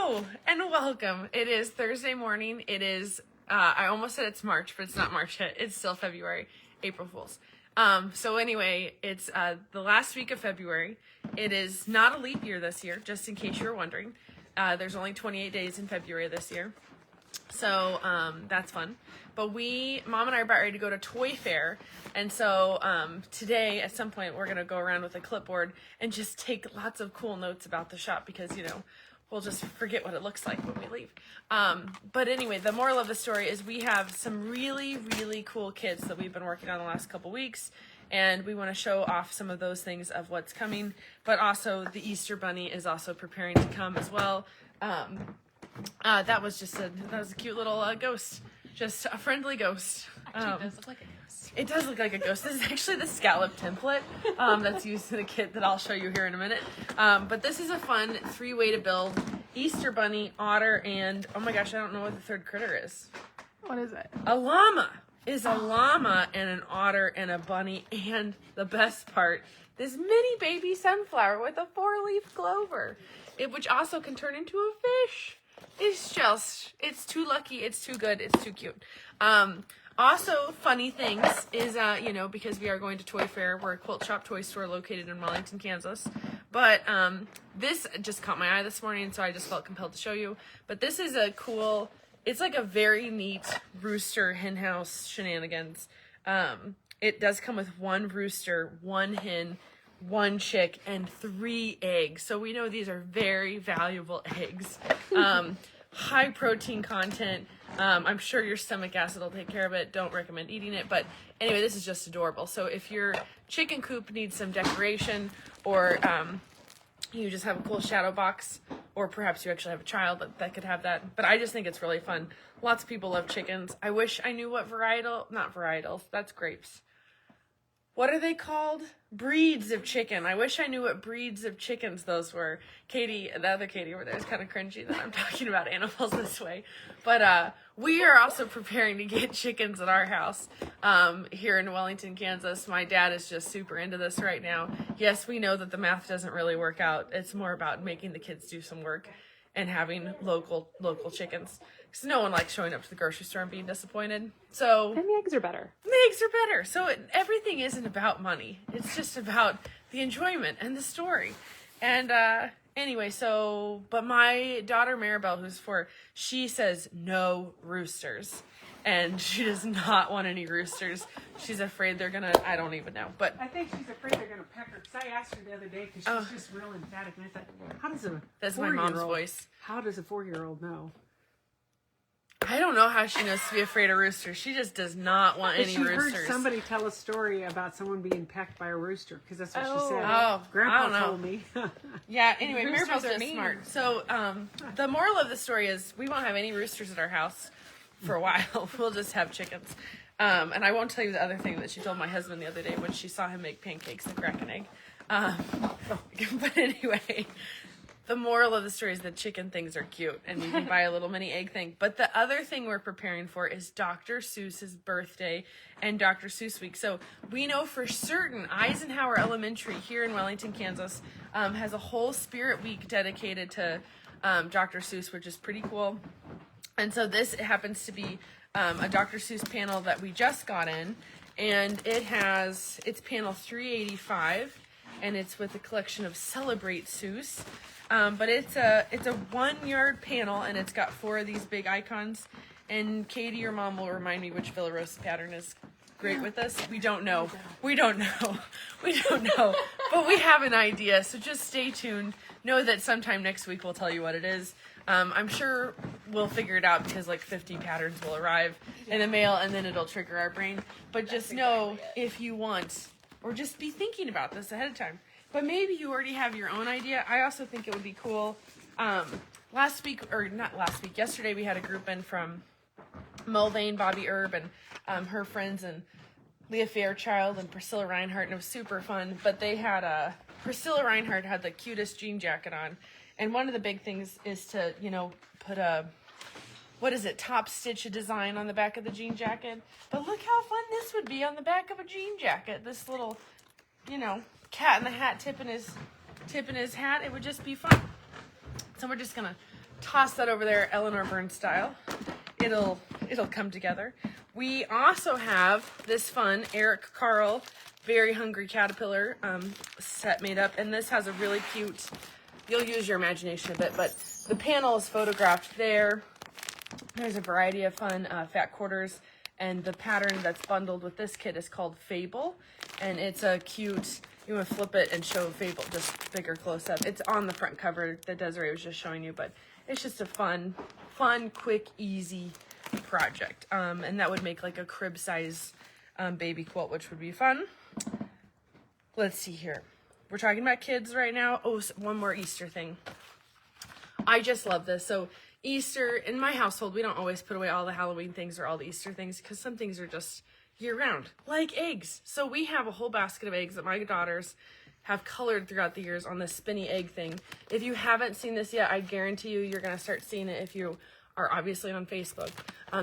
Hello and welcome. It is Thursday morning. It is, I almost said it's March, but it's not March yet. It's still February, April Fools. So anyway, it's the last week of February. It is not a leap year this year, just in case you were wondering. There's only 28 days in February this year. So that's fun. But Mom and I are about ready to go to Toy Fair. And so today, at some point, we're going to go around with a clipboard and just take lots of cool notes about the shop because, you know, we'll just forget what it looks like when we leave. But anyway, the moral of the story is we have some really, really cool kits that we've been working on the last couple weeks. And we want to show off some of those things of what's coming. But also, the Easter Bunny is also preparing to come as well. That was a cute little ghost. Just a friendly ghost. Actually, it does look like a ghost. It does look like a ghost. This is actually the scallop template that's used in the kit that I'll show you here in a minute. But this is a fun 3-way to build Easter Bunny, otter, and oh my gosh, I don't know what the third critter is. What is it? A llama. Is a llama and an otter and a bunny, and the best part, this mini baby sunflower with a 4-leaf clover, which also can turn into a fish. It's too lucky, it's too good, it's too cute. Also, funny things is, because we are going to Toy Fair, we're a quilt shop toy store located in Wellington, Kansas. But this just caught my eye this morning, so I just felt compelled to show you. But this is a cool, it's like a very neat rooster hen house shenanigans. It does come with 1 rooster, 1 hen, 1 chick, and 3 eggs. So we know these are very valuable eggs. High protein content. I'm sure your stomach acid will take care of it. Don't recommend eating it. But anyway, this is just adorable. So if your chicken coop needs some decoration, or you just have a cool shadow box, or perhaps you actually have a child that could have that. But I just think it's really fun. Lots of people love chickens. I wish I knew what not varietals, that's grapes. What are they called? Breeds of chicken. I wish I knew what breeds of chickens those were. Katie, the other Katie over there, is kind of cringy that I'm talking about animals this way. But we are also preparing to get chickens at our house here in Wellington, Kansas. My dad is just super into this right now. Yes, we know that the math doesn't really work out. It's more about making the kids do some work and having local chickens. Because no one likes showing up to the grocery store and being disappointed. So And the eggs are better. The eggs are better. So everything isn't about money. It's just about the enjoyment and the story. And anyway, but my daughter Maribel, who's 4, she says no roosters. And she does not want any roosters. She's afraid they're going to, I don't even know. But I think she's afraid they're going to peck her. Because I asked her the other day, because she's just real emphatic. And I thought, how does a that's my mom's voice. How does a 4-year-old know? I don't know how she knows to be afraid of roosters. She just does not want any roosters. She heard somebody tell a story about someone being pecked by a rooster, because that's what she said. Oh, Grandpa told me. Yeah, anyway, Roosters Maribel's are just mean. smart. So the moral of the story is we won't have any roosters at our house for a while. We'll just have chickens. And I won't tell you the other thing that she told my husband the other day when she saw him make pancakes and crack an egg. But anyway, the moral of the story is that chicken things are cute and you can buy a little mini egg thing. But the other thing we're preparing for is Dr. Seuss's birthday and Dr. Seuss week. So we know for certain Eisenhower Elementary here in Wellington, Kansas, has a whole spirit week dedicated to Dr. Seuss, which is pretty cool. And so this happens to be a Dr. Seuss panel that we just got in. And it's panel 385. And it's with a collection of Celebrate Seuss. But it's a 1-yard panel, and it's got 4 of these big icons. And Katie, your mom, will remind me which Villa Rose pattern is great with this. We don't know. But we have an idea, so just stay tuned. Know that sometime next week we'll tell you what it is. I'm sure we'll figure it out because like 50 patterns will arrive in the mail, and then it'll trigger our brain. But just know if you want, or just be thinking about this ahead of time. But maybe you already have your own idea. I also think it would be cool. Yesterday we had a group in from Mulvane, Bobby Erb, and her friends, and Leah Fairchild and Priscilla Reinhardt, and it was super fun. But they had Priscilla Reinhardt had the cutest jean jacket on. And one of the big things is to, put top stitch a design on the back of the jean jacket. But look how fun this would be on the back of a jean jacket. This little, cat in the hat tipping his hat. It would just be fun. So we're just gonna toss that over there, Eleanor Burns style. It'll come together. We also have this fun Eric Carle Very Hungry Caterpillar set made up, and this has a really cute, you'll use your imagination a bit, but the panel is photographed there. There's a variety of fun fat quarters, and the pattern that's bundled with this kit is called Fable, and it's a cute, you want to flip it and show Fable, just bigger close-up. It's on the front cover that Desiree was just showing you, but it's just a fun, quick, easy project. And that would make like a crib size baby quilt, which would be fun. Let's see here. We're talking about kids right now. Oh, one more Easter thing. I just love this. So Easter, in my household, we don't always put away all the Halloween things or all the Easter things because some things are just year-round, like eggs. So we have a whole basket of eggs that my daughters have colored throughout the years on this spinny egg thing. If you haven't seen this yet, I guarantee you're going to start seeing it if you are obviously on Facebook.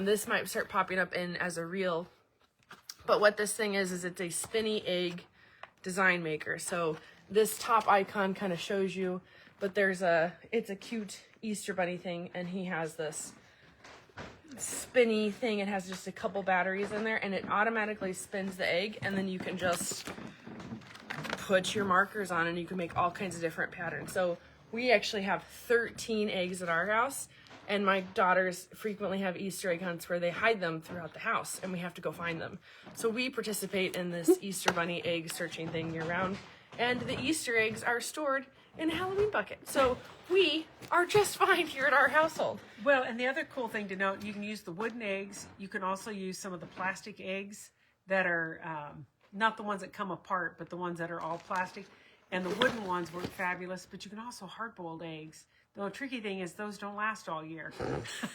This might start popping up in as a reel. But what this thing is it's a spinny egg design maker. So this top icon kind of shows you, but it's a cute Easter bunny thing, and he has this spinny thing. It has just a couple batteries in there, and it automatically spins the egg, and then you can just put your markers on, and you can make all kinds of different patterns. So we actually have 13 eggs at our house, and my daughters frequently have Easter egg hunts where they hide them throughout the house, and we have to go find them. So we participate in this Easter bunny egg searching thing year round, and the Easter eggs are stored in a Halloween bucket. So we are just fine here at our household. Well, and the other cool thing to note, you can use the wooden eggs. You can also use some of the plastic eggs that are not the ones that come apart, but the ones that are all plastic. And the wooden ones work fabulous, but you can also hard-boiled eggs. The tricky thing is those don't last all year.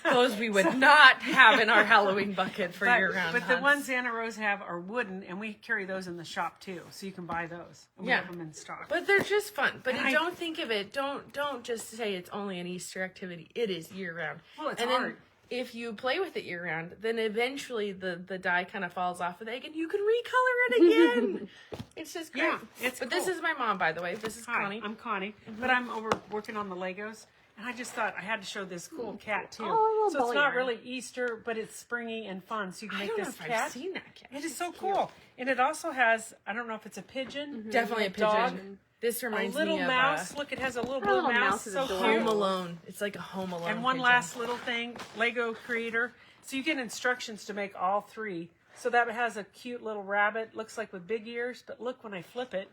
Those we would not have in our Halloween bucket for year-round But hunts. the ones Anna Rose have are wooden, and we carry those in the shop too, so you can buy those. And we have them in stock. But they're just fun. But don't think of it. Don't just say it's only an Easter activity. It is year-round. Well, it's and hard. Then if you play with it year-round, then eventually the dye kind of falls off of the egg, and you can recolor it again. It's just great. Yeah, But this is my mom, by the way. This is Hi, Connie. I'm Connie, but I'm over working on the Legos, and I just thought I had to show this cool cat too. Oh, so it's ball not yarn. really Easter, but it's springy and fun. So you can I make don't know this if cat. I've seen that cat. It is so cool, and it also has, I don't know if it's a pigeon, Definitely a pigeon. dog, This a reminds little me of mouse. Look, it has a little blue little mouse. mouse is So adorable. cute. Home Alone. It's like a Home Alone. And one pigeon. last little thing, Lego Creator. So you get instructions to make all three. So that has a cute little rabbit, looks like with big ears, but look when I flip it,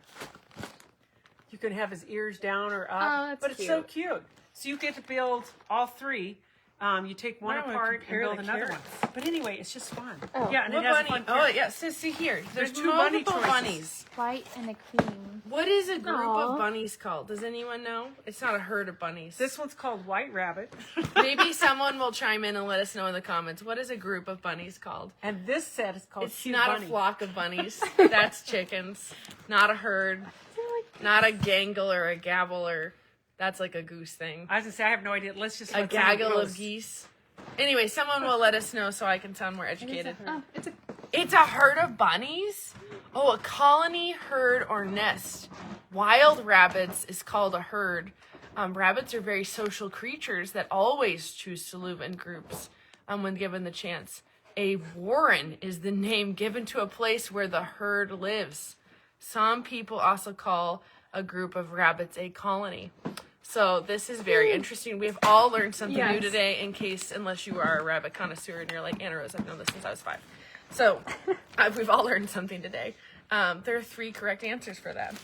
you can have his ears down or up. Oh, that's but it's so cute. So you get to build all three. You take one Now I apart and compare build the another one. carrots. But anyway, it's just fun. Oh. Yeah, and What it has bunny? a fun Oh, carrot. yeah. So see here. There's two bunny multiple choices. bunnies. White and a cream. What is a group Aw. of bunnies called? Does anyone know? It's not a herd of bunnies. This one's called White Rabbit. Maybe someone will chime in and let us know in the comments. What is a group of bunnies called? And this set is called It's Cute not Bunny. a flock of bunnies. That's chickens. Not a herd. Not a gangle or a gabble or that's like a goose thing. I was going to say, I have no idea. Let's just A let someone gaggle goes. of geese. Anyway, someone will let us know so I can sound more educated. Oh, it's a It's a herd of bunnies? Oh, a colony, herd, or nest. Wild rabbits is called a herd. Rabbits are very social creatures that always choose to live in groups when given the chance. A warren is the name given to a place where the herd lives. Some people also call a group of rabbits a colony. So this is very interesting. We've all learned something new Yes. today unless you are a rabbit connoisseur and you're like, Anna Rose, I've known this since I was 5. So we've all learned something today. There are 3 correct answers for that.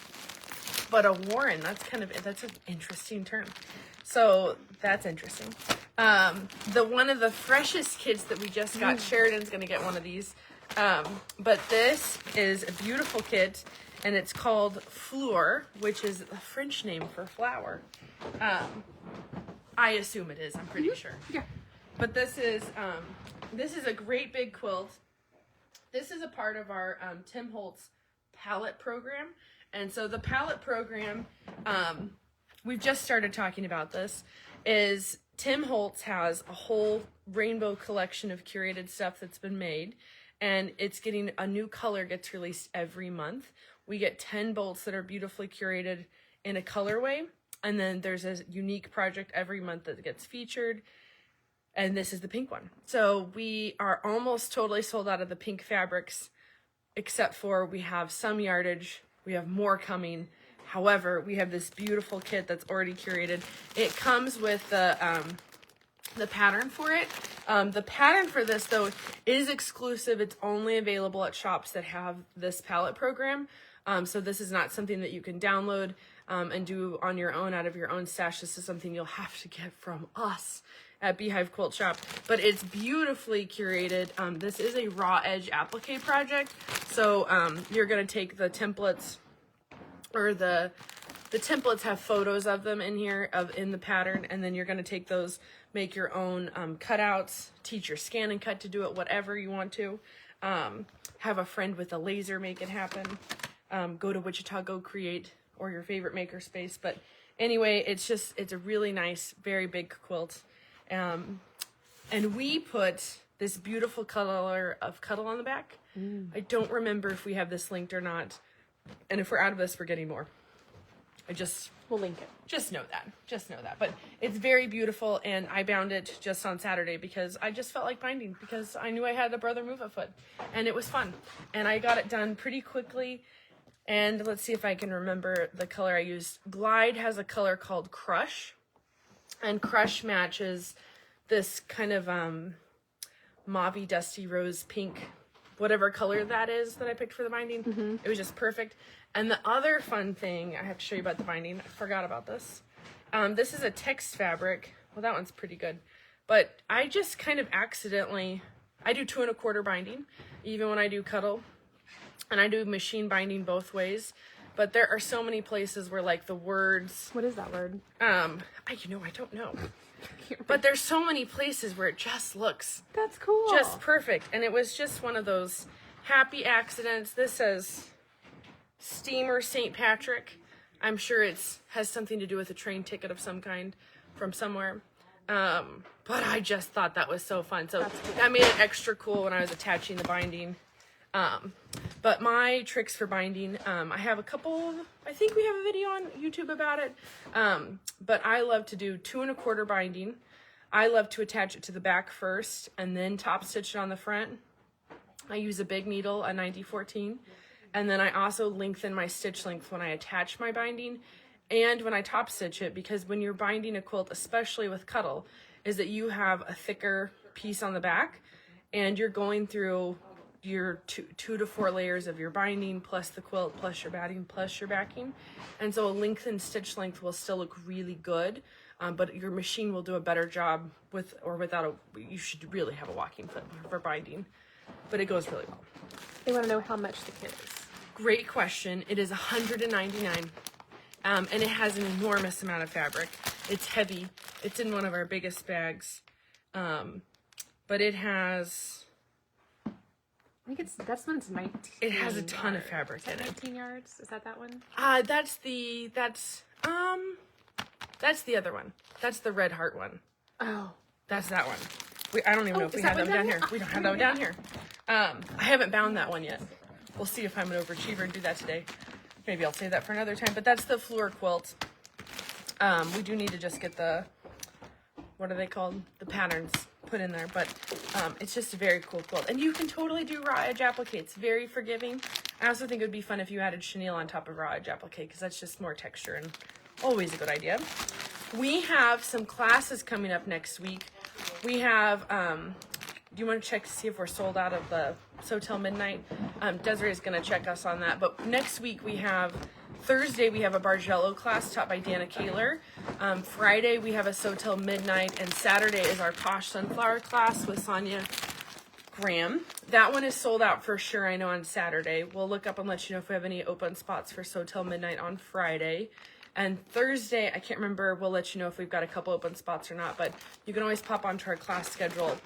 But a warren, that's an interesting term. So that's interesting. One of the freshest kits that we just got, Sheridan's going to get one of these. But this is a beautiful kit, and it's called Fleur, which is a French name for flower. I assume it is. I'm pretty sure. Yeah. But this is a great big quilt. This is a part of our Tim Holtz palette program. And so the palette program, we've just started talking about this, is Tim Holtz has a whole rainbow collection of curated stuff that's been made. And it's getting a new color gets released every month. We get 10 bolts that are beautifully curated in a colorway. And then there's a unique project every month that gets featured. And this is the pink one. So we are almost totally sold out of the pink fabrics, except for we have some yardage. We have more coming. However, we have this beautiful kit that's already curated. It comes with the pattern for it. The pattern for this, though, is exclusive. It's only available at shops that have this palette program. So this is not something that you can download and do on your own out of your own stash. This is something you'll have to get from us at Beehive Quilt Shop. But it's beautifully curated. This is a raw edge applique project. So you're going to take the templates, or the templates have photos of them in here, in the pattern, and then you're going to take those, make your own cutouts, teach your scan and cut to do it whatever you want to. Have a friend with a laser make it happen. Go to Wichita, go create, or your favorite makerspace. But anyway, it's a really nice, very big quilt. And we put this beautiful color of Cuddle on the back. I don't remember if we have this linked or not. And if we're out of this, we're getting more. We'll link it. Just know that. But it's very beautiful, and I bound it just on Saturday because I just felt like binding, because I knew I had a brother move afoot, and it was fun. And I got it done pretty quickly. And let's see if I can remember the color I used. Glide has a color called Crush, and Crush matches this kind of mauvey, dusty rose pink, whatever color that is that I picked for the binding. It was just perfect. And the other fun thing I have to show you about the binding, I forgot about this. This is a text fabric. Well, that one's pretty good. But I just kind of accidentally, I do 2 1/4 binding, even when I do Cuddle. And I do machine binding both ways. But there are so many places where, like, the words... What is that word? I don't know. But there's so many places where it just looks... That's cool. Just perfect. And it was just one of those happy accidents. This says Steamer St. Patrick. I'm sure it has something to do with a train ticket of some kind from somewhere. But I just thought that was so fun. So that made it extra cool when I was attaching the binding. But my tricks for binding, I have a couple, I think we have a video on YouTube about it. But I love to do 2 1/4 binding. I love to attach it to the back first and then top stitch it on the front. I use a big needle, a 90-14. And then I also lengthen my stitch length when I attach my binding and when I top stitch it, because when you're binding a quilt, especially with Cuddle, is that you have a thicker piece on the back and you're going through your 2 to 4 layers of your binding plus the quilt plus your batting plus your backing. And so a lengthened stitch length will still look really good, but your machine will do a better job with or without you should really have a walking foot for binding, but it goes really well. They want to know how much the kit is. Great question. It is $199, and it has an enormous amount of fabric. It's heavy. It's in one of our biggest bags, but it has... I think that's when it's 19. It has a ton of fabric in it. 19 yards? Is that one? That's the other one. That's the red heart one. Oh. That's that one. I don't even know if we have them down here. We don't have them down here. I haven't bound that one yet. We'll see if I'm an overachiever and do that today. Maybe I'll save that for another time. But that's the Fleur quilt. We do need to just get the, what are they called? The patterns put in there. But it's just a very cool quilt. And you can totally do raw edge applique. It's very forgiving. I also think it would be fun if you added chenille on top of raw edge applique, because that's just more texture and always a good idea. We have some classes coming up next week. We have, do you want to check to see if we're sold out of the Sew Till Midnight? Desiree is going to check us on that. But next week we have, Thursday we have a Bargello class taught by Dana Kaler. Friday we have a Sew Till Midnight, and Saturday is our Posh Sunflower class with Sonia Graham. That one is sold out for sure, I know, on Saturday. We'll look up and let you know if we have any open spots for Sew Till Midnight on Friday. And Thursday, I can't remember, we'll let you know if we've got a couple open spots or not, but you can always pop onto our class schedule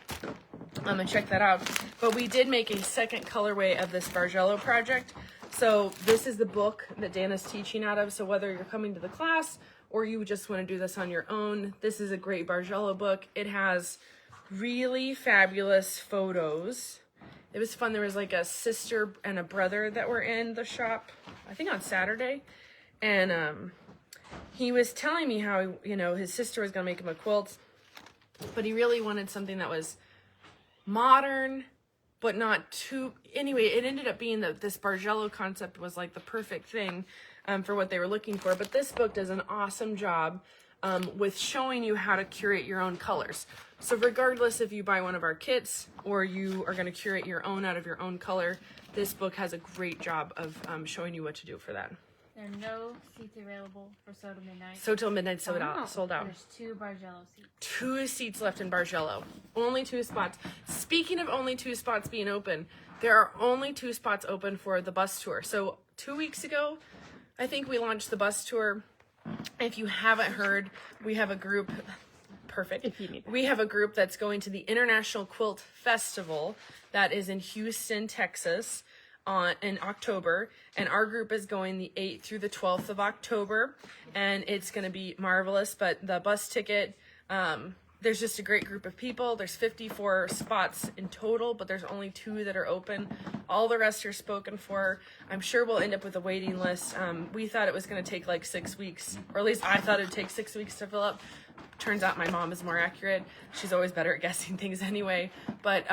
and check that out. But we did make a second colorway of this Bargello project. So this is the book that Dana's teaching out of. So whether you're coming to the class or you just want to do this on your own, this is a great Bargello book. It has really fabulous photos. It was fun. There was like a sister and a brother that were in the shop, I think on Saturday. And he was telling me how, you know, his sister was going to make him a quilt, but he really wanted something that was modern, but not too, anyway, it ended up being that this Bargello concept was like the perfect thing for what they were looking for. But this book does an awesome job with showing you how to curate your own colors. So regardless if you buy one of our kits or you are going to curate your own out of your own color, this book has a great job of showing you what to do for that. There are no seats available for So Till Midnight. So Till Midnight sold out. There's 2 Bargello seats. 2 seats left in Bargello. Only 2 spots. Speaking of only 2 spots being open, there are only 2 spots open for the bus tour. So 2 weeks ago, I think we launched the bus tour. If you haven't heard, we have a group. Perfect. If you need that. We have a group that's going to the International Quilt Festival that is in Houston, Texas, in October, and our group is going the 8th through the 12th of October, and it's going to be marvelous. But the bus ticket, there's just a great group of people. There's 54 spots in total, but there's only 2 that are open. All the rest are spoken for. I'm sure we'll end up with a waiting list. We thought it was going to take like 6 weeks, or at least I thought it would take 6 weeks to fill up. Turns out my mom is more accurate. She's always better at guessing things anyway. But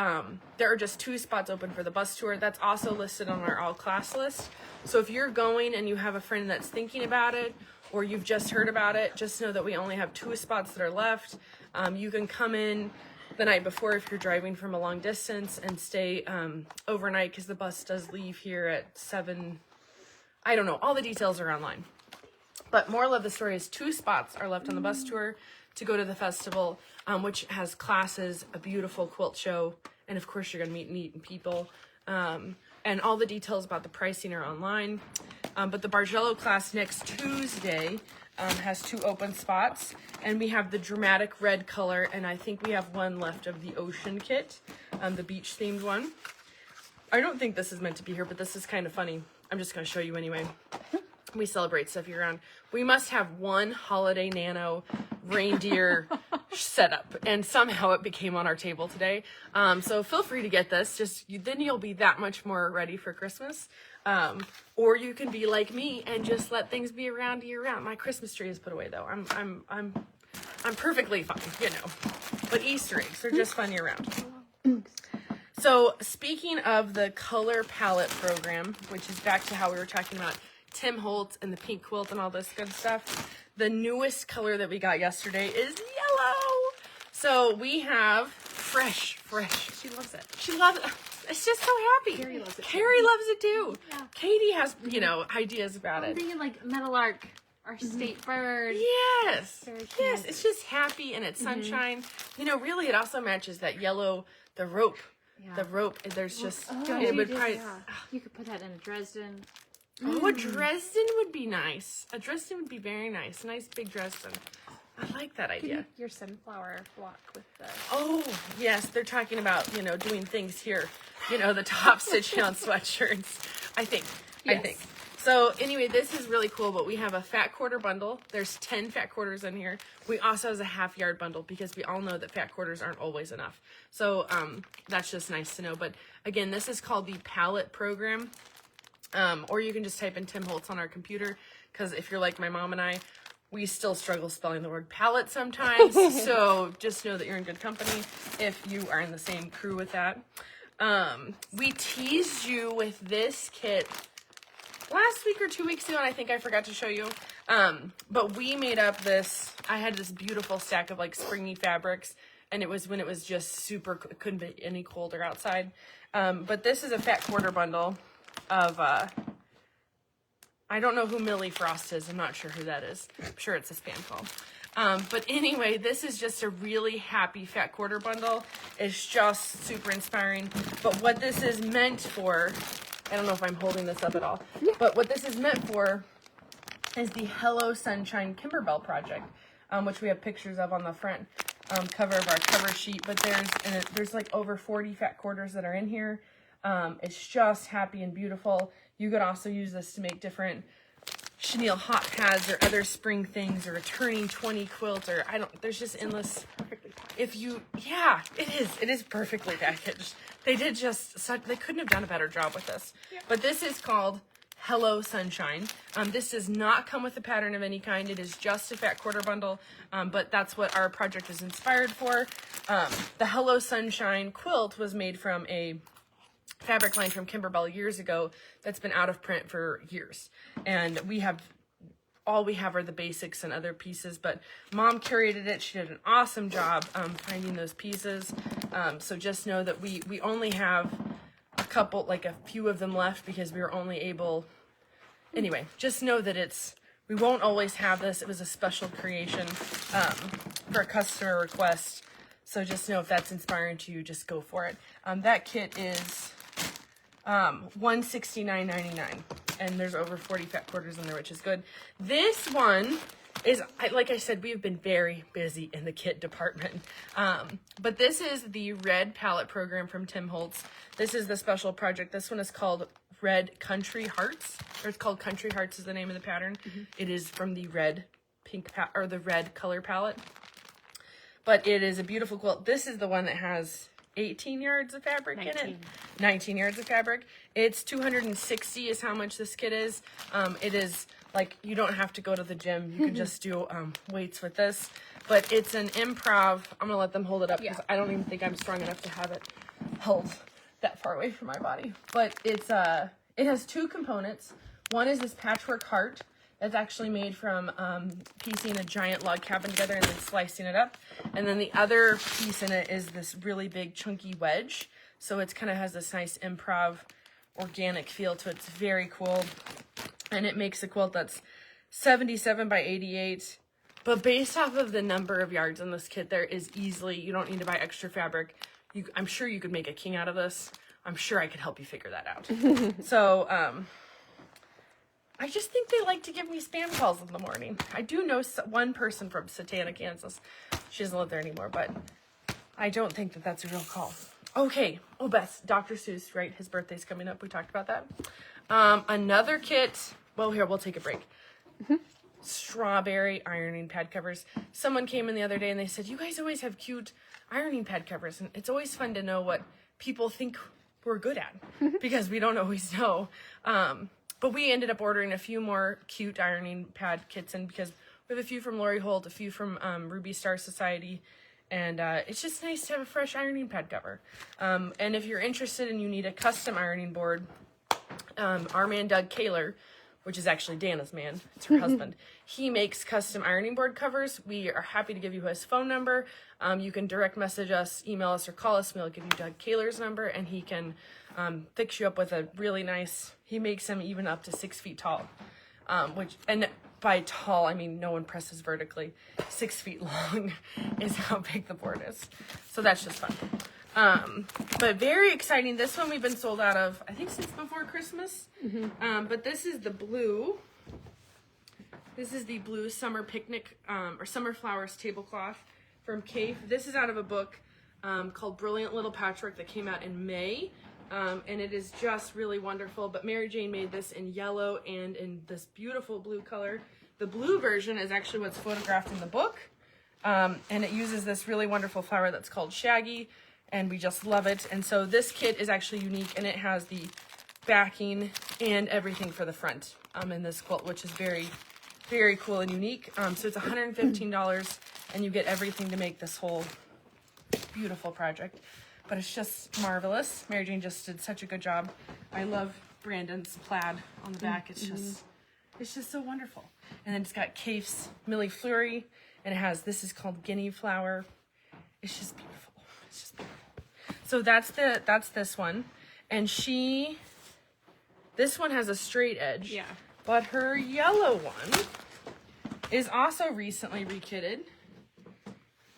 there are just 2 spots open for the bus tour. That's also listed on our all-class list. So if you're going and you have a friend that's thinking about it, or you've just heard about it, just know that we only have 2 spots that are left. You can come in the night before if you're driving from a long distance and stay overnight, because the bus does leave here at 7. I don't know. All the details are online. But moral of the story is 2 spots are left on the bus tour to go to the festival, which has classes, a beautiful quilt show, and of course you're going to meet neat people. And all the details about the pricing are online. But the Bargello class next Tuesday has 2 open spots, and we have the dramatic red color, and I think we have 1 left of the ocean kit, the beach themed one. I don't think this is meant to be here, but this is kind of funny. I'm just going to show you anyway. We celebrate stuff year round. We must have 1 holiday nano reindeer setup, and somehow it became on our table today. So feel free to get this. Then you'll be that much more ready for Christmas. Or you can be like me and just let things be around year round. My Christmas tree is put away though. I'm perfectly fine, you know. But Easter eggs, they're just fun year round. So speaking of the color palette program, which is back to how we were talking about Tim Holtz and the pink quilt and all this good stuff, the newest color that we got yesterday is yellow. So we have fresh. She loves it. She loves it. It's just so happy. Carrie loves it. Carrie loves it too. Yeah. Katie has, ideas about I'm it. thinking like Meadowlark, our state bird. Yes. Very cute. Yes, it's just happy and it's sunshine. Really it also matches that yellow, the rope. Yeah. The rope, there's just, Don't it you would just- probably, You could put that in a Dresden. oh, a Dresden would be nice. A Dresden would be very nice. A nice big Dresden. I like that Could idea. make your sunflower block with the... Oh, yes, they're talking about, doing things here. The top stitching on sweatshirts. I think. Yes. So anyway, this is really cool, but we have a fat quarter bundle. There's 10 fat quarters in here. We also have a half yard bundle because we all know that fat quarters aren't always enough. So that's just nice to know. But again, this is called the palette program. Or you can just type in Tim Holtz on our computer, because if you're like my mom and I, we still struggle spelling the word palette sometimes. So just know that you're in good company if you are in the same crew with that. We teased you with this kit last week or 2 weeks ago, and I think I forgot to show you. But we made up this. I had this beautiful stack of like springy fabrics, and it was when it was just super, couldn't be any colder outside. But this is a fat quarter bundle of, I don't know who Millie Frost is. I'm not sure who that is. I'm sure it's a spam call. But anyway, this is just a really happy fat quarter bundle. It's just super inspiring. But what this is meant for, I don't know if I'm holding this up at all, but what this is meant for is the Hello Sunshine Kimberbell project, which we have pictures of on the front cover of our cover sheet. But there's like over 40 fat quarters that are in here. It's just happy and beautiful. You could also use this to make different chenille hot pads or other spring things, or a turning 20 quilt, or there's just endless. Perfectly packaged. It is perfectly packaged. They couldn't have done a better job with this. Yeah. But this is called Hello Sunshine. This does not come with a pattern of any kind. It is just a fat quarter bundle, but that's what our project is inspired for. The Hello Sunshine quilt was made from a fabric line from Kimberbell years ago that's been out of print for years. And all we have are the basics and other pieces, but Mom curated it. She did an awesome job finding those pieces. So just know that we only have a few of them left because we were only able, anyway, just know that we won't always have this. It was a special creation for a customer request. So just know if that's inspiring to you, just go for it. That kit is $169.99, and there's over 40 fat quarters in there, which is good. This one is, like I said, we have been very busy in the kit department. But this is the red palette program from Tim Holtz. This is the special project. This one is called Red Country Hearts, or it's called Country Hearts is the name of the pattern. It is from the red the red color palette. But it is a beautiful quilt. This is the one that has 18 yards of fabric in it. 19 yards of fabric. It's $260 is how much this kit is. It is like, you don't have to go to the gym. You can just do weights with this. But it's an improv. I'm gonna let them hold it up because I don't even think I'm strong enough to have it held that far away from my body. But it has two components. One is this patchwork heart that's actually made from piecing a giant log cabin together and then slicing it up. And then the other piece in it is this really big chunky wedge. So it kind of has this nice improv organic feel to it. It's very cool. And it makes a quilt that's 77 by 88. But based off of the number of yards in this kit, there is easily, you don't need to buy extra fabric. I'm sure you could make a king out of this. I'm sure I could help you figure that out. So, I just think they like to give me spam calls in the morning. I do know one person from Satana, Kansas. She doesn't live there anymore, but I don't think that that's a real call. Okay. Oh, Beth, Dr. Seuss, right? His birthday's coming up. We talked about that. Another kit. Well, here, we'll take a break. Strawberry ironing pad covers. Someone came in the other day and they said, you guys always have cute ironing pad covers. And it's always fun to know what people think we're good at because we don't always know. But we ended up ordering a few more cute ironing pad kits in because we have a few from Lori Holt, a few from Ruby Star Society, and it's just nice to have a fresh ironing pad cover. And if you're interested and you need a custom ironing board, our man Doug Kaler, which is actually Dana's man, it's her husband, he makes custom ironing board covers. We are happy to give you his phone number. You can direct message us, email us, or call us. We'll give you Doug Kaler's number, and he can fix you up with a really nice, he makes them even up to 6 feet tall, and by tall, I mean no one presses vertically. 6 feet long is how big the board is. So that's just fun. But very exciting. This one we've been sold out of, I think, since before Christmas. But this is the blue. This is the blue summer picnic, or summer flowers tablecloth from Cave. This is out of a book called Brilliant Little Patchwork that came out in May. And it is just really wonderful. But Mary Jane made this in yellow and in this beautiful blue color. The blue version is actually what's photographed in the book. And it uses this really wonderful flower that's called Shaggy. And we just love it. And so this kit is actually unique, and it has the backing and everything for the front in this quilt, which is very, very cool and unique. So it's $115, and you get everything to make this whole beautiful project. But it's just marvelous. Mary Jane just did such a good job. I love Brandon's plaid on the back. It's just so wonderful. And then it's got Kaif's Millie Fleury, and it has, this is called Guinea Flower. It's just beautiful. It's just beautiful. So that's this one. And this one has a straight edge. Yeah. But her yellow one is also recently rekitted.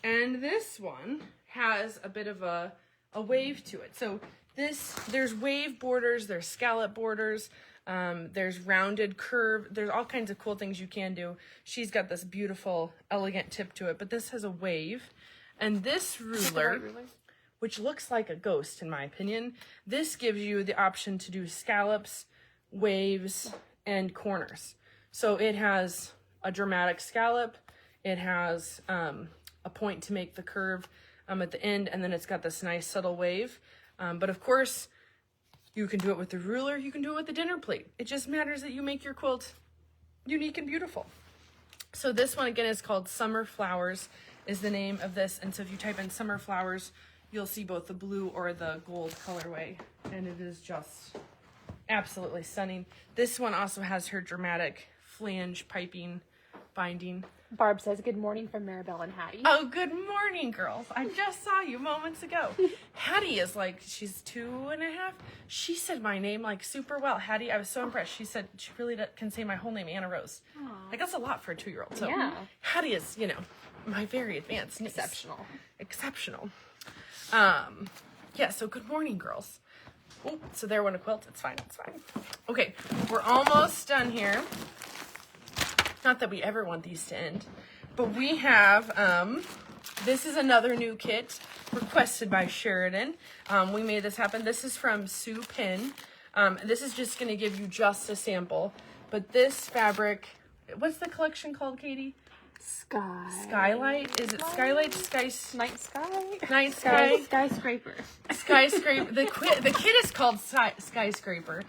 And this one has a bit of a wave to it. So there's wave borders, there's scallop borders, there's rounded curve, there's all kinds of cool things you can do. She's got this beautiful, elegant tip to it, but this has a wave. And this ruler, which looks like a ghost in my opinion, this gives you the option to do scallops, waves, and corners. So it has a dramatic scallop, it has a point to make the curve at the end, and then it's got this nice subtle wave. But of course, You can do it with the ruler. You can do it with the dinner plate. It just matters that you make your quilt unique and beautiful. So this one again is called Summer Flowers is the name of this. And so if you type in Summer Flowers, you'll see both the blue or the gold colorway. And it is just absolutely stunning. This one also has her dramatic flange piping binding. Barb says, good morning from Maribel and Hattie. Oh, good morning, girls. I just saw you moments ago. Hattie is like, she's 2.5. She said my name like super well. Hattie, I was so impressed. She said she really can say my whole name, Anna Rose. Aw. Like, that's a lot for a 2-year-old. So Yeah. Hattie is, you know, my very advanced niece. Exceptional. Yeah, so good morning, girls. Oh, so there went a quilt. It's fine. Okay, we're almost done here. Not that we ever want these to end, but we have, this is another new kit requested by Sheridan. We made this happen. This is from Sue Penn. This is just going to give you just a sample, but this fabric, what's the collection called, Katie? Skylight? Is it Skylight? Night sky? Night Sky? Skyscraper. Skyscraper. The kit is called Skyscraper.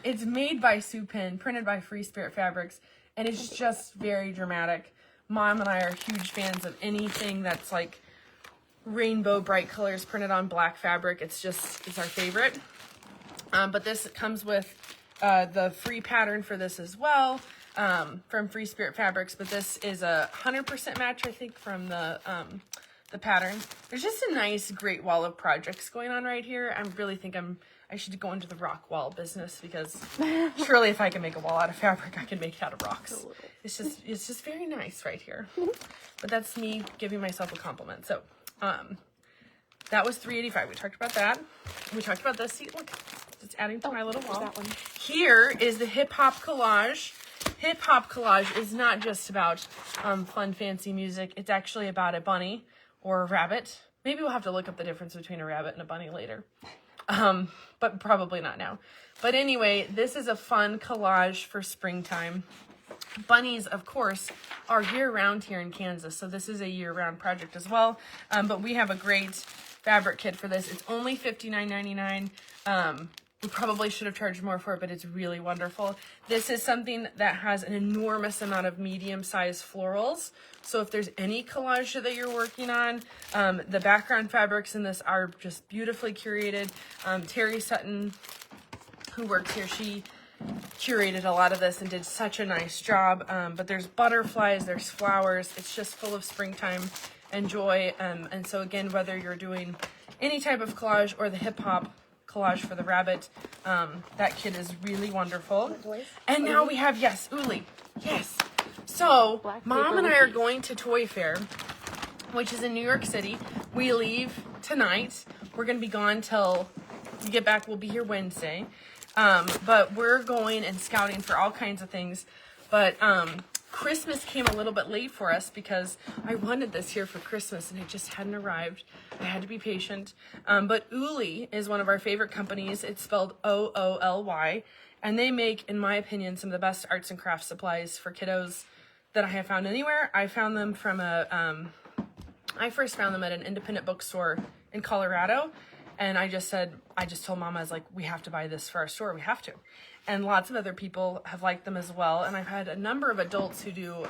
It's made by Sue Penn, printed by Free Spirit Fabrics, and it's just very dramatic. Mom and I are huge fans of anything that's like rainbow bright colors printed on black fabric. It's our favorite. But this comes with the free pattern for this as well, from Free Spirit Fabrics. But this is a 100% match, I think, from the pattern. There's just a nice, great wall of projects going on right here. I really think I should go into the rock wall business, because surely if I can make a wall out of fabric, I can make it out of rocks. It's just very nice right here. But that's me giving myself a compliment. So, that was $3.85. We talked about that. We talked about this. See, look, it's adding to my little wall. That one. Here is the hip hop collage. Hip hop collage is not just about fun, fancy music. It's actually about a bunny or a rabbit. Maybe we'll have to look up the difference between a rabbit and a bunny later. But probably not now. But anyway, this is a fun collage for springtime. Bunnies, of course, are year-round here in Kansas, so this is a year-round project as well. But we have a great fabric kit for this. It's only $59.99. We probably should have charged more for it, but it's really wonderful. This is something that has an enormous amount of medium-sized florals. So if there's any collage that you're working on, the background fabrics in this are just beautifully curated. Terry Sutton, who works here, she curated a lot of this and did such a nice job. But there's butterflies, there's flowers. It's just full of springtime and joy. And so again, whether you're doing any type of collage or the hip-hop collage for the rabbit, that kit is really wonderful. And now we have, yes, Ooly. Yes. So, Black Mom paper and I with are these. going to Toy Fair, which is in New York City. We leave tonight. We're going to be gone till we get back. We'll be here Wednesday. But we're going and scouting for all kinds of things. But Christmas came a little bit late for us because I wanted this here for Christmas and it just hadn't arrived. I had to be patient. But Ooly is one of our favorite companies. It's spelled O-O-L-Y. And they make, in my opinion, some of the best arts and crafts supplies for kiddos that I have found anywhere. I found them from I first found them at an independent bookstore in Colorado. And I just told Mom, I was like, we have to buy this for our store. We have to. And lots of other people have liked them as well. And I've had a number of adults who do,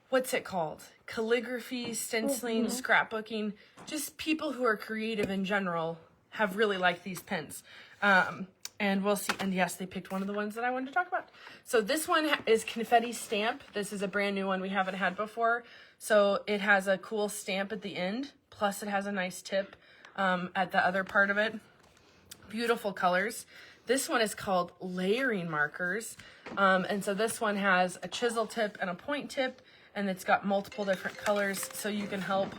what's it called? Calligraphy, stenciling, scrapbooking. Just people who are creative in general have really liked these pens. And we'll see. And yes, they picked one of the ones that I wanted to talk about. So this one is Confetti Stamp. This is a brand new one we haven't had before. So it has a cool stamp at the end. Plus it has a nice tip at the other part of it. Beautiful colors. This one is called Layering Markers. And so this one has a chisel tip and a point tip. And it's got multiple different colors so you can help.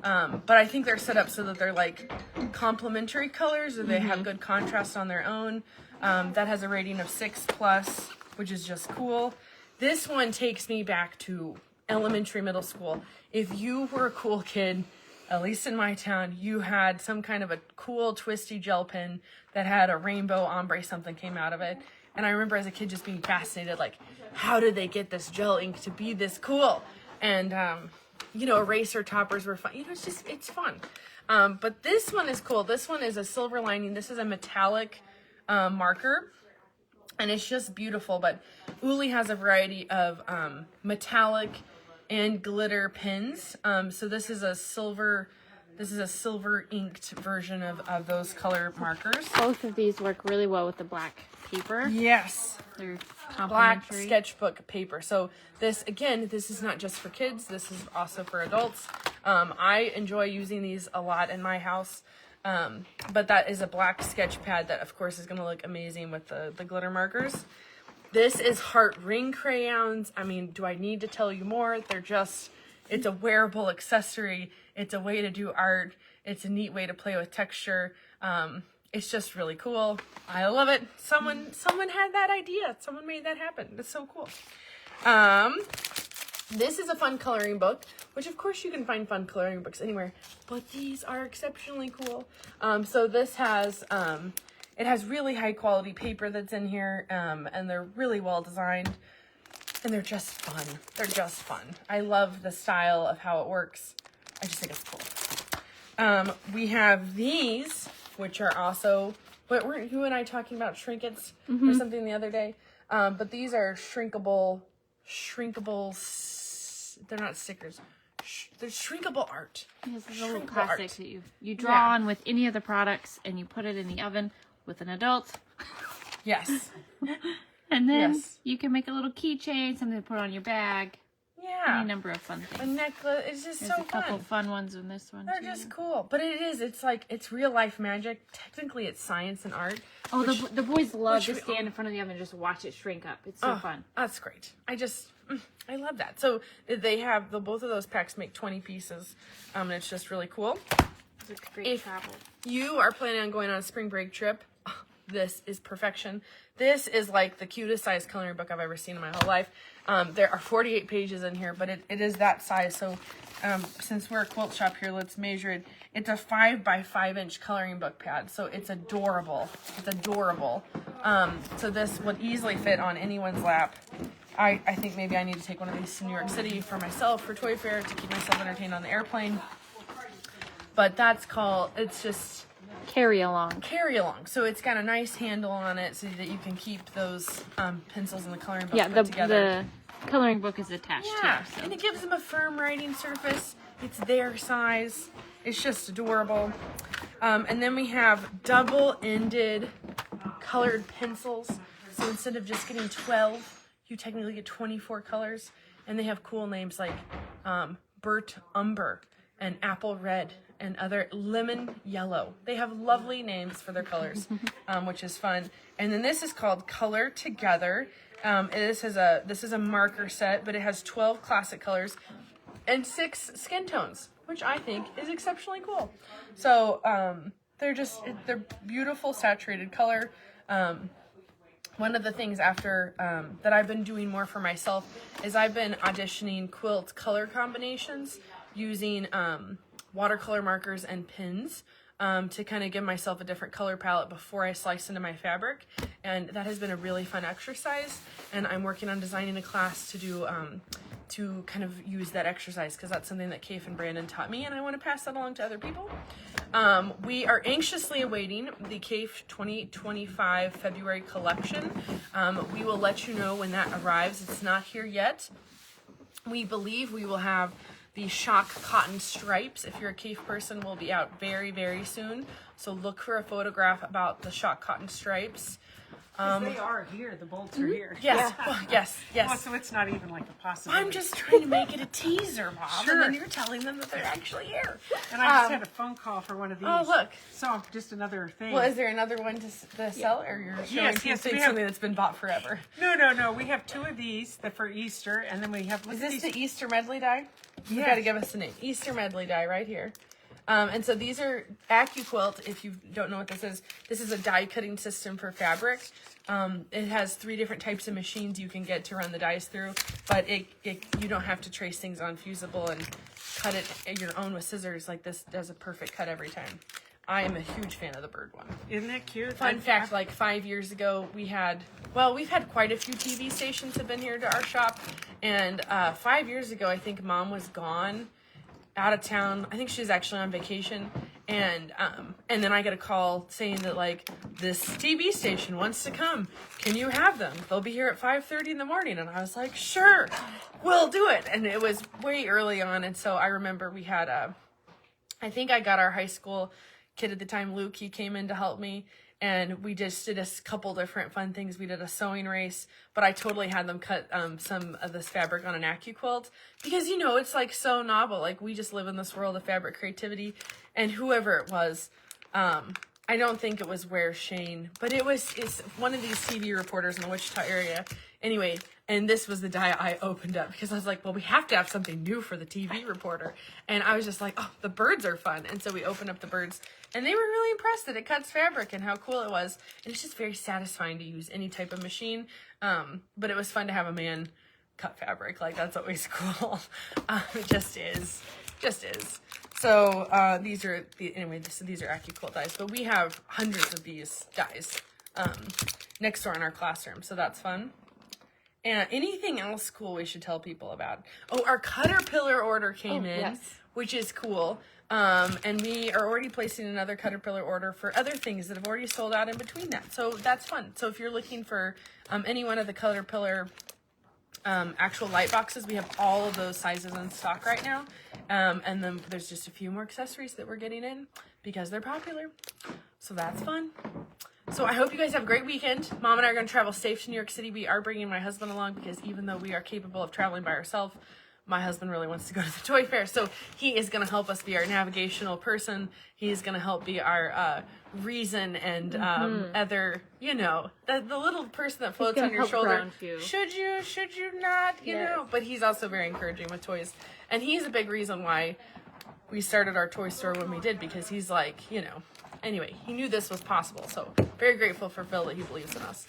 But I think they're set up so that they're like complementary colors, or they have good contrast on their own. That has a rating of 6+, which is just cool. This one takes me back to elementary, middle school. If you were a cool kid, at least in my town, you had some kind of a cool twisty gel pen that had a rainbow ombre, something came out of it. And I remember as a kid just being fascinated, like, how did they get this gel ink to be this cool? And eraser toppers were fun. It's fun. But this one is cool. This one is a silver lining. This is a metallic marker. And it's just beautiful. But Ooly has a variety of metallic and glitter pens. So this is a silver inked version of those color markers. Both of these work really well with the black paper. Yes. They're Black complementary. sketchbook paper. So this is not just for kids. This is also for adults. I enjoy using these a lot in my house. But that is a black sketch pad that, of course, is going to look amazing with the glitter markers. This is heart ring crayons. I mean, do I need to tell you more? It's a wearable accessory. It's a way to do art. It's a neat way to play with texture. It's just really cool. I love it. Someone had that idea. Someone made that happen. That's so cool. This is a fun coloring book, which of course you can find fun coloring books anywhere, but these are exceptionally cool. So this has, it has really high quality paper that's in here, and they're really well designed, and they're just fun. They're just fun. I love the style of how it works. I just think it's cool. We have these, which are also, but weren't you and I talking about trinkets or something the other day? But these are shrinkable, they're not stickers. They're shrinkable art. Yes, it's a little Shrinkable plastic art. that you draw on with any of the products, and you put it in the oven with an adult. Yes. And then Yes. you can make a little keychain, something to put on your bag. Yeah. Any number of fun A things. necklace. It's just There's so a couple fun. fun ones in this one They're too. just cool. But it's real life magic. Technically, it's science and art. Oh, the boys love to which we stand in front of the oven and just watch it shrink up. It's so fun. That's great. I love that. So they have both of those packs make 20 pieces. And it's just really cool. It's a great If travel. you are planning on going on a spring break trip, this is perfection. This is like the cutest size coloring book I've ever seen in my whole life. There are 48 pages in here, but it is that size. So since we're a quilt shop here, let's measure it. It's a 5 by 5 inch coloring book pad. So it's adorable. It's adorable. So this would easily fit on anyone's lap. I think maybe I need to take one of these to New York City for myself for Toy Fair to keep myself entertained on the airplane. But it's just Carry along. carry along. So it's got a nice handle on it so that you can keep those pencils in the coloring book Yeah, put together. the coloring book is attached Yeah, here. So. and it gives them a firm writing surface. It's their size. It's just adorable. And then we have double-ended colored pencils. So instead of just getting 12, you technically get 24 colors. And they have cool names like Burnt Umber and Apple Red and other lemon yellow. They have lovely names for their colors, which is fun. And then this is called Color Together. This is a marker set, but it has 12 classic colors and 6 skin tones, which I think is exceptionally cool. So they're beautiful saturated color. One of the things after that I've been doing more for myself is I've been auditioning quilt color combinations using watercolor markers and pins to kind of give myself a different color palette before I slice into my fabric. And that has been a really fun exercise. And I'm working on designing a class to do to kind of use that exercise because that's something that Kafe and Brandon taught me and I want to pass that along to other people. We are anxiously awaiting the Kafe 2025 February collection. We will let you know when that arrives. It's not here yet. We believe we will have the shock cotton stripes. If you're a Kafe person, will be out very, very soon. So look for a photograph about the shock cotton stripes. They are here. The bolts are here. Yes, yes, Well, yes. so it's not even like a possibility. I'm just trying to make it a teaser, Mom. Sure. And then you're telling them that they're actually here. And I just had a phone call for one of these. Oh, look. So just another thing. Well, is there another one to sell, or you're showing Yes, we have- something that's been bought forever? No. We have 2 of these that for Easter, and then we have. Is look at this these. the Easter medley die? You Yes. got to give us a name. Easter medley die right here. And so these are AccuQuilt. If you don't know what this is a die cutting system for fabric. It has 3 different types of machines you can get to run the dies through, but you don't have to trace things on Fusible and cut it your own with scissors. Like this does a perfect cut every time. I am a huge fan of the bird one. Isn't that cute? Fun fact, like 5 years ago, we've had quite a few TV stations have been here to our shop. And 5 years ago, I think Mom was gone out of town. I think she was actually on vacation. And then I get a call saying that, like, this TV station wants to come. Can you have them? They'll be here at 5:30 in the morning. And I was like, sure, we'll do it. And it was way early on. And so I remember we had I think I got our high school kid at the time, Luke, he came in to help me. And we just did a couple different fun things. We did a sewing race, but I totally had them cut some of this fabric on an AccuQuilt because, you know, it's like so novel. Like, we just live in this world of fabric creativity. And whoever it was, I don't think it was Where Shane, but it's one of these TV reporters in the Wichita area. Anyway, and this was the die I opened up because I was like, well, we have to have something new for the TV reporter. And I was just like, oh, the birds are fun. And so we opened up the birds and they were really impressed that it cuts fabric and how cool it was. And it's just very satisfying to use any type of machine. But it was fun to have a man cut fabric. Like, that's always cool. It just is. So these are these are AccuQuilt dies, but we have hundreds of these dies next door in our classroom. So that's fun. And anything else cool we should tell people about? Oh, our Caterpillar order came in, yes. which is cool. And we are already placing another Caterpillar order for other things that have already sold out in between that. So that's fun. So if you're looking for any one of the Caterpillar actual light boxes, we have all of those sizes in stock right now. And then there's just a few more accessories that we're getting in because they're popular. So that's fun. So I hope you guys have a great weekend. Mom and I are going to travel safe to New York City. We are bringing my husband along because even though we are capable of traveling by ourselves, my husband really wants to go to the toy fair. So he is going to help us be our navigational person. He's going to help be our reason and other, you know, the little person that floats on your shoulder. Should you not, you know? But he's also very encouraging with toys. And he's a big reason why we started our toy store when we did, because he's like, you know, anyway, he knew this was possible. So very grateful for Phil that he believes in us.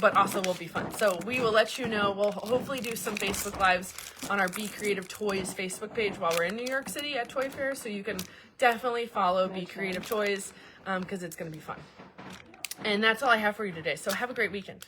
But also will be fun. So we will let you know. We'll hopefully do some Facebook Lives on our Be Creative Toys Facebook page while we're in New York City at Toy Fair. So you can definitely follow Be Creative Toys because it's going to be fun. And that's all I have for you today. So have a great weekend.